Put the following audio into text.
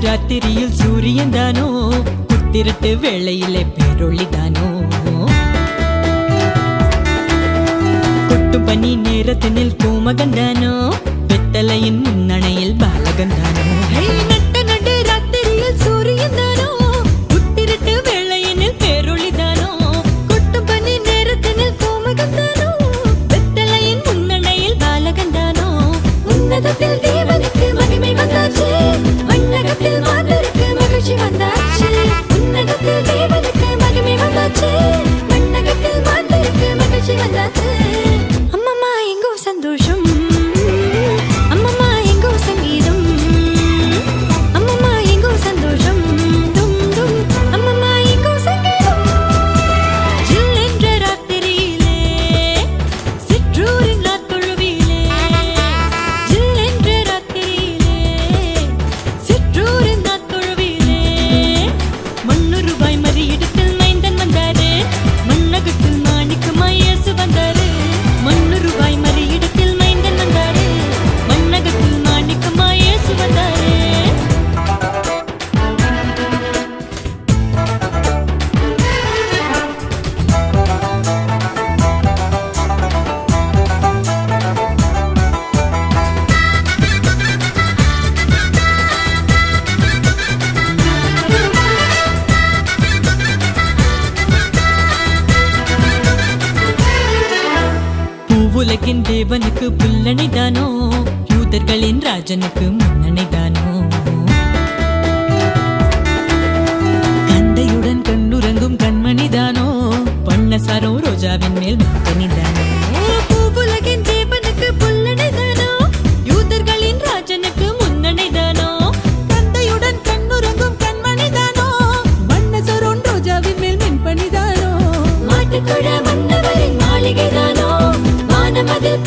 ராத்திரியில் சூரியன் தானோ, புத்திரட்டு வேளையிலே பேரொளிதானோ. கொட்டும் பனி நேரத்தினில் பூமகன் தானோ, வெத்தலையின் முன்னணையில் பாலகன் தானோ. நட்டு ராத்திரியில் சூரியன் தானோ, புத்திரட்டு வேளையினில் பேரொளிதானோ. கொட்டும் பனி நேரத்தினில் பூமகன் தானோ, வெத்தலையின் முன்னணையில் பாலகன் தானோ. உன்னதத்தில் தேவனுக்கு மகிமை வந்தாச்சு, மண்ணகத்தில் மாந்தருக்கு மகிழ்ச்சி வந்தாச்சு. உன்னதத்தில் தேவனுக்கு மகிமை வந்தாச்சு, மண்ணகத்தில் மாந்தருக்கு மகிழ்ச்சி வந்தாச்சு. அம்மம்மா எங்கோ சந்தோஷம், அம்மம்மா எங்கோ சங்கீதம், அம்மம்மா எங்கோ சந்தோஷம், டும் டும் அம்மம்மா எங்கோ சங்கீதம். ஜில் என்ற ராத்திரியிலே சிற்றூரின் நாத்தொழுவிலே, ஜில் என்ற ராத்திரியிலே சிற்றூரின் நாத்தொழுவிலே. மண்ணுருவாய் மறியிடத்தில் மைந்தன் வந்தாரு, மண்ணகத்தில் மாணிக்கமாய் இயேசு வந்தாரு. மண்ணுருவாய் மறியிடத்தில் மைந்தன் வந்தாரு, மண்ணகத்தில் மாணிக்கமாய் இயேசு வந்தாரு. பூவுலகின் தேவனுக்கு புல்லணைதானோ, யூதர்களின் ராஜனுக்கு முன்னணைதானோ. கந்தையுடன் கண்ணுறங்கும் கண்மணிதானோ, பண்ணசாரோ ரோஜாவின் மேல் முத்தனிதானோ. பூவுலகின் தேவனுக்கு புல்லணைதானோ, யூதர்களின் ராஜனுக்கு முன்னணைதானோ. கந்தையுடன் கண்ணுறங்கும் கண்மணிதானோ, பண்ணசாரோன் ரோஜாவின் மேல் மென்பணிதானோ. மாட்டுக்குழ மன்னவரின் மாளிகைதானோ, வானமதில்